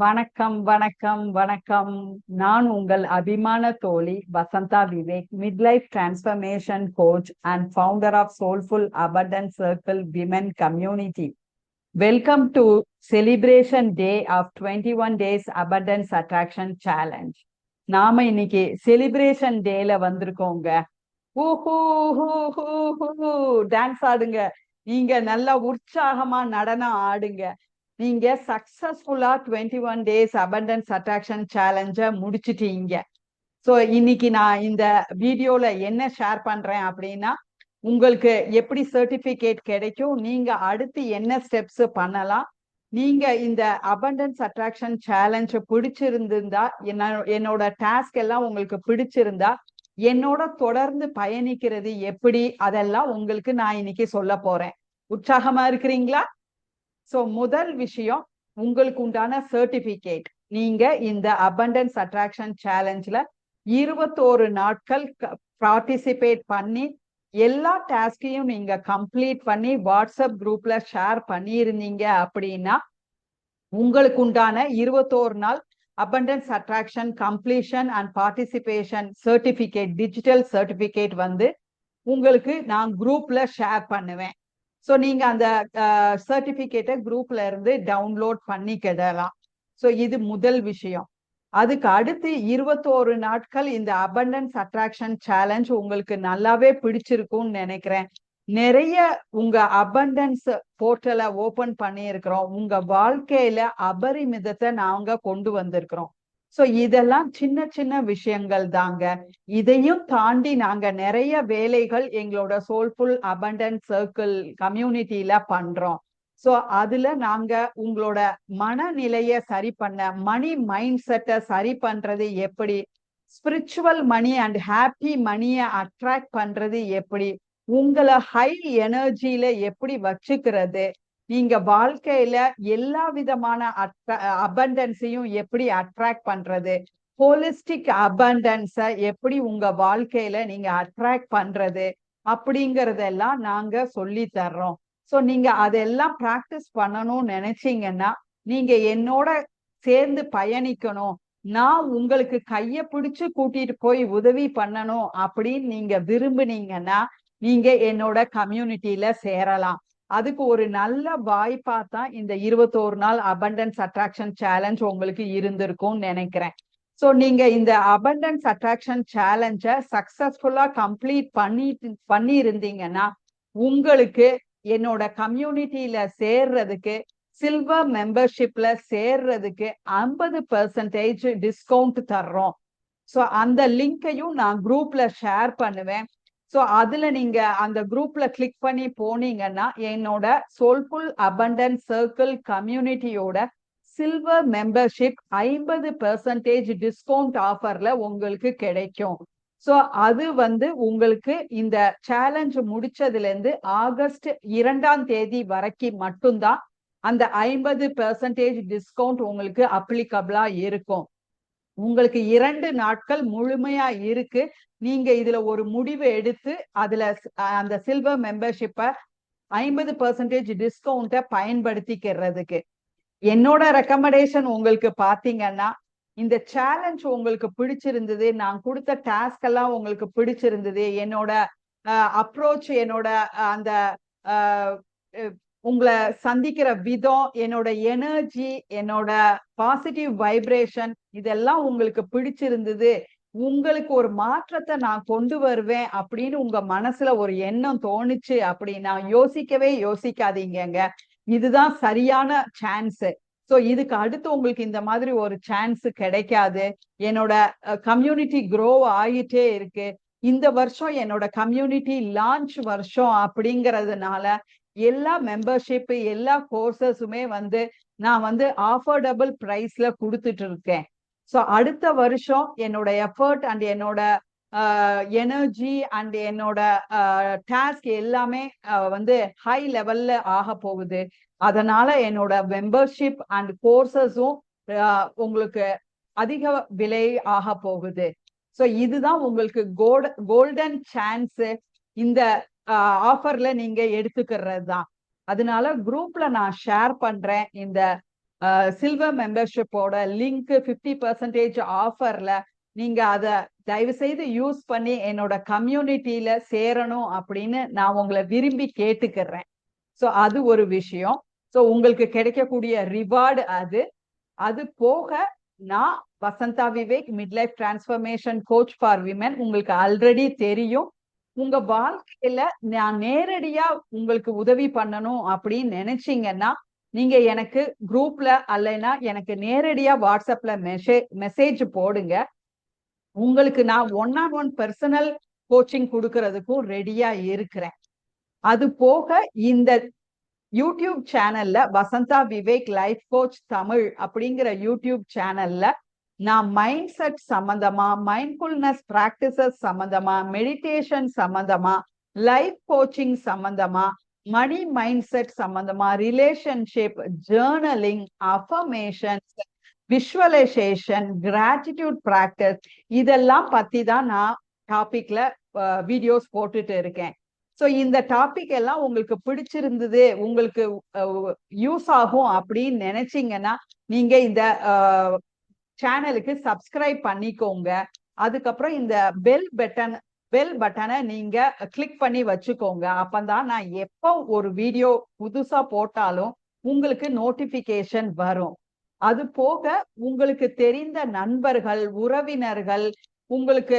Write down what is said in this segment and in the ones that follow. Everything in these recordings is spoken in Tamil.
வணக்கம் வணக்கம் வணக்கம். நான் உங்கள் அபிமான தோழி Vasantha Vivek, midlife transformation coach and founder of soulful abundance circle women community. Welcome to celebration day of 21 days abundance attraction challenge. நாம இன்னைக்கு செலிப்ரேஷன் டேல வந்திருக்கோங்க. டான்ஸ் ஆடுங்க, நீங்க நல்லா உற்சாகமா நடனம் ஆடுங்க. நீங்க சக்சஸ்ஃபுல்லா 21 டேஸ் அபண்டன்ஸ் அட்ராக்ஷன் சேலஞ்ச முடிச்சிட்டீங்க. ஸோ இன்னைக்கு நான் இந்த வீடியோல என்ன ஷேர் பண்றேன் அப்படின்னா, உங்களுக்கு எப்படி சர்டிபிகேட் கிடைக்கும், நீங்க அடுத்து என்ன ஸ்டெப்ஸ் பண்ணலாம், நீங்க இந்த அபண்டன்ஸ் அட்ராக்ஷன் சேலஞ்ச் பிடிச்சிருந்தா, என்னோட டாஸ்க் எல்லாம் உங்களுக்கு பிடிச்சிருந்தா என்னோட தொடர்ந்து பயணிக்கிறது எப்படி, அதெல்லாம் உங்களுக்கு நான் இன்னைக்கு சொல்ல போறேன். உற்சாகமா இருக்கிறீங்களா? சோ முதல் விஷயம், உங்களுக்கு உண்டான சர்டிபிகேட். நீங்க இந்த அபண்டன்ஸ் அட்ராக்ஷன் சேலஞ்ச்ல 21 நாட்கள் பார்ட்டிசிபேட் பண்ணி எல்லா டாஸ்கையும் நீங்க கம்ப்ளீட் பண்ணி வாட்ஸ்அப் குரூப்ல ஷேர் பண்ணியிருந்தீங்க அப்படின்னா, உங்களுக்கு உண்டான 21 நாள் abundance attraction completion and participation certificate, digital certificate வந்து உங்களுக்கு நான் குரூப்ல ஷேர் பண்ணுவேன். ஸோ நீங்க அந்த சர்டிபிகேட்டை குரூப்ல இருந்து டவுன்லோட் பண்ணிக்கிடலாம். ஸோ இது முதல் விஷயம். அதுக்கு அடுத்து 21 நாட்கள் இந்த அபண்டன்ஸ் அட்ராக்ஷன் சேலஞ்ச் உங்களுக்கு நல்லாவே பிடிச்சிருக்கும்னு நினைக்கிறேன். நிறைய உங்க அபண்டன்ஸ் போர்ட்டலை ஓபன் பண்ணியிருக்கிறோம். உங்க வாழ்க்கையில அபரிமிதத்தை நாங்க கொண்டு வந்திருக்கிறோம். சோ இதெல்லாம் சின்ன சின்ன விஷயங்கள் தாங்க. இதையும் தாண்டி நாங்க நிறைய வேலைகள் எங்களோட சோல்ஃபுல் அபண்டன்ஸ் சர்க்கிள் கம்யூனிட்டியில பண்றோம். சோ அதுல நாங்க உங்களோட மனநிலைய சரி பண்ண, மணி மைண்ட் செட்டை சரி பண்றது எப்படி, ஸ்பிரிச்சுவல் மணி அண்ட் ஹாப்பி மணியை அட்ராக்ட் பண்றது எப்படி, உங்களை ஹை எனர்ஜியில எப்படி வச்சுக்கிறது, நீங்க வாழ்க்கையில எல்லா விதமான அபண்டன்ஸையும் எப்படி அட்ராக்ட் பண்றது, ஹோலிஸ்டிக் அபண்டன்ஸை எப்படி உங்க வாழ்க்கையில நீங்க அட்ராக்ட் பண்றது, அப்படிங்கறதெல்லாம் நாங்க சொல்லி தர்றோம். ஸோ நீங்க அதெல்லாம் ப்ராக்டிஸ் பண்ணணும்னு நினைச்சீங்கன்னா, நீங்க என்னோட சேர்ந்து பயணிக்கணும், நான் உங்களுக்கு கைய பிடிச்சு கூட்டிட்டு போய் உதவி பண்ணணும் அப்படின்னு நீங்க விரும்புனீங்கன்னா, நீங்க என்னோட கம்யூனிட்டியில சேரலாம். அதுக்கு ஒரு நல்ல வாய்ப்பா தான் இந்த 21 நாள் அபண்டன்ஸ் அட்ராக்ஷன் சேலஞ்ச் உங்களுக்கு இருந்திருக்கும்னு நினைக்கிறேன். ஸோ நீங்க இந்த அபண்டன்ஸ் அட்ராக்ஷன் சேலஞ்ச சக்சஸ்ஃபுல்லா கம்ப்ளீட் பண்ணி இருந்தீங்கன்னா, உங்களுக்கு என்னோட கம்யூனிட்டியில சேர்றதுக்கு, சில்வர் மெம்பர்ஷிப்ல சேர்றதுக்கு 50% டிஸ்கவுண்ட் தர்றோம். ஸோ அந்த லிங்கையும் நான் குரூப்ல ஷேர் பண்ணுவேன். ஸோ அதுல நீங்க அந்த குரூப்ல கிளிக் பண்ணி போனீங்கன்னா, என்னோட சோல்ஃபுல் அபண்டன்ஸ் சர்க்கிள் கம்யூனிட்டியோட சில்வர் மெம்பர்ஷிப் 50% டிஸ்கவுண்ட் ஆஃபர்ல உங்களுக்கு கிடைக்கும். ஸோ அது வந்து உங்களுக்கு இந்த சேலஞ்ச் முடிச்சதுல இருந்து ஆகஸ்ட் 2ஆம் தேதி வரைக்கும் மட்டும்தான் அந்த 50% டிஸ்கவுண்ட் உங்களுக்கு அப்ளிகபிளா இருக்கும். உங்களுக்கு 2 நாட்கள் முழுமையா இருக்கு. நீங்க இதுல ஒரு முடிவு எடுத்து அதுல அந்த சில்வர் மெம்பர்ஷிப்பை 50% டிஸ்கவுண்ட்டை பயன்படுத்திக்கிறதுக்கு என்னோட ரெக்கமெண்டேஷன் உங்களுக்கு பாத்தீங்கன்னா, இந்த சேலஞ்ச் உங்களுக்கு பிடிச்சிருந்தது, நான் கொடுத்த டாஸ்க் எல்லாம் உங்களுக்கு பிடிச்சிருந்தது, என்னோட அப்ரோச், என்னோட அந்த உங்களை சந்திக்கிற விதம், என்னோட எனர்ஜி, என்னோட பாசிட்டிவ் வைப்ரேஷன், இதெல்லாம் உங்களுக்கு பிடிச்சிருந்தது, உங்களுக்கு ஒரு மாற்றத்தை நான் கொண்டு வருவேன் அப்படின்னு உங்க மனசுல ஒரு எண்ணம் தோணுச்சு அப்படின்னா, யோசிக்கவே யோசிக்காதீங்க, இதுதான் சரியான சான்ஸ். சோ இதுக்கு அடுத்து உங்களுக்கு இந்த மாதிரி ஒரு சான்ஸ் கிடைக்காது. என்னோட கம்யூனிட்டி க்ரோ ஆகிட்டே இருக்கு. இந்த வருஷம் என்னோட கம்யூனிட்டி லான்ச் வருஷம் அப்படிங்கறதுனால எல்லா மெம்பர்ஷிப், எல்லா கோர்சஸுமே வந்து நான் வந்து ஆஃபோர்டபுள் பிரைஸ்ல கொடுத்துட்டு இருக்கேன். ஸோ அடுத்த வருஷம் என்னோட எஃபர்ட் அண்ட் என்னோட எனர்ஜி அண்ட் என்னோட டாஸ்க் எல்லாமே வந்து ஹை லெவல்ல ஆக போகுது. அதனால என்னோட மெம்பர்ஷிப் அண்ட் கோர்சஸும் உங்களுக்கு அதிக விலை ஆக போகுது. ஸோ இதுதான் உங்களுக்கு கோல்டன் சான்ஸ். இந்த ஆஃபர்ல நீங்க எடுத்துக்கிறது தான். அதனால குரூப்ல நான் ஷேர் பண்றேன் இந்த சில்வர் மெம்பர்ஷிப்போட லிங்க் 50% ஆஃபர்ல நீங்க அத தயவு செய்து யூஸ் பண்ணி என்னோட கம்யூனிட்டியில சேரணும் அப்படின்னு நான் உங்களை விரும்பி கேட்டுக்கிறேன். ஸோ அது ஒரு விஷயம். ஸோ உங்களுக்கு கிடைக்கக்கூடிய ரிவார்டு அது. அது போக நான் Vasantha Vivek midlife transformation coach for women, உங்களுக்கு ஆல்ரெடி தெரியும். உங்க வாழ்க்கையில நான் நேரடியா உங்களுக்கு உதவி பண்ணணும் அப்படின்னு நினைச்சீங்கன்னா நீங்க எனக்கு குரூப்ல அல்லைன்னா எனக்கு நேரடியா வாட்ஸ்அப்ல மெசேஜ் போடுங்க. உங்களுக்கு நான் 1-on-1 பர்சனல் கோச்சிங் கொடுக்கறதுக்கும் ரெடியா இருக்கிறேன். அது போக இந்த யூடியூப் சேனல்ல வசந்தா விவேக் லைஃப் கோச் தமிழ் அப்படிங்கிற யூடியூப் சேனல்ல நான் மைண்ட் செட் சம்பந்தமா, மைண்ட்ஃபுல்னஸ் பிராக்டிசஸ் சம்பந்தமா, மெடிடேஷன் சம்பந்தமா, லைஃப் கோச்சிங் சம்பந்தமா, மணி மைண்ட் செட் சம்பந்தமா, relationship, journaling, affirmations, visualisation, gratitude practice, இதெல்லாம் பத்தி தான் நான் டாபிக்ல வீடியோஸ் போட்டுட்டு இருக்கேன். ஸோ இந்த டாபிக் எல்லாம் உங்களுக்கு பிடிச்சிருந்தது, உங்களுக்கு யூஸ் ஆகும் அப்படின்னு நினைச்சீங்கன்னா நீங்க இந்த சேனலுக்கு சப்ஸ்கிரைப் பண்ணிக்கோங்க. அதுக்கப்புறம் இந்த பெல் பட்டனை நீங்க கிளிக் பண்ணி வச்சுக்கோங்க. அப்பதான் நான் எப்போ ஒரு வீடியோ புதுசா போட்டாலும் உங்களுக்கு நோட்டிபிகேஷன் வரும். அது போக உங்களுக்கு தெரிந்த நண்பர்கள், உறவினர்கள், உங்களுக்கு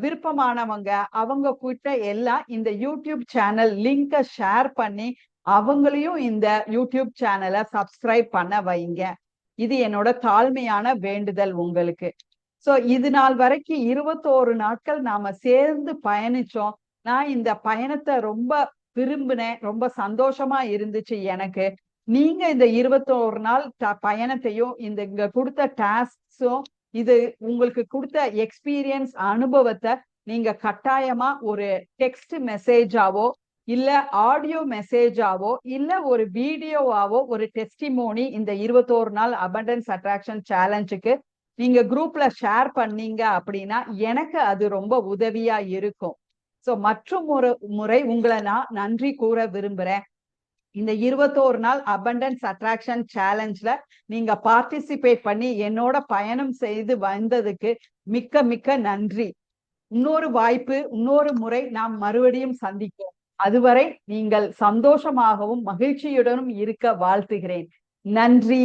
விருப்பமானவங்க அவங்க கிட்ட எல்லாம் இந்த யூடியூப் சேனல் லிங்கை ஷேர் பண்ணி அவங்களையும் இந்த யூடியூப் சேனலை சப்ஸ்கிரைப் பண்ண வைங்க. இது என்னோட தாழ்மையான வேண்டுதல் உங்களுக்கு. சோ இது நாள் வரைக்கும் 21 நாட்கள் நாம சேர்ந்து பயணிச்சோம். நான் இந்த பயணத்தை ரொம்ப விரும்பினேன், ரொம்ப சந்தோஷமா இருந்துச்சு எனக்கு. நீங்க இந்த 21 நாள் பயணத்தையும் இந்த இங்க கொடுத்த டாஸ்க்ஸும் இது உங்களுக்கு கொடுத்த எக்ஸ்பீரியன்ஸ் அனுபவத்தை நீங்க கட்டாயமா ஒரு டெக்ஸ்ட் மெசேஜாவோ இல்ல ஆடியோ மெசேஜாவோ இல்ல ஒரு வீடியோவாவோ ஒரு டெஸ்டிமோனி இந்த 21 நாள் அபண்டன்ஸ் அட்ராக்ஷன் சேலஞ்சுக்கு நீங்க குரூப்ல ஷேர் பண்ணீங்க அப்படின்னா எனக்கு அது ரொம்ப உதவியா இருக்கும். சோ மற்றும் ஒரு முறை உங்களை நான் நன்றி கூற விரும்புறேன். இந்த 21 நாள் அபண்டன்ஸ் அட்ராக்ஷன் சேலஞ்ச்ல நீங்க பார்ட்டிசிபேட் பண்ணி என்னோட பயணம் செய்து வந்ததுக்கு மிக்க மிக்க நன்றி. இன்னொரு வாய்ப்பு, இன்னொரு முறை நாம் மறுபடியும் சந்திப்போம். அதுவரை நீங்கள் சந்தோஷமாகவும் மகிழ்ச்சியுடனும் இருக்க வாழ்த்துகிறேன். நன்றி.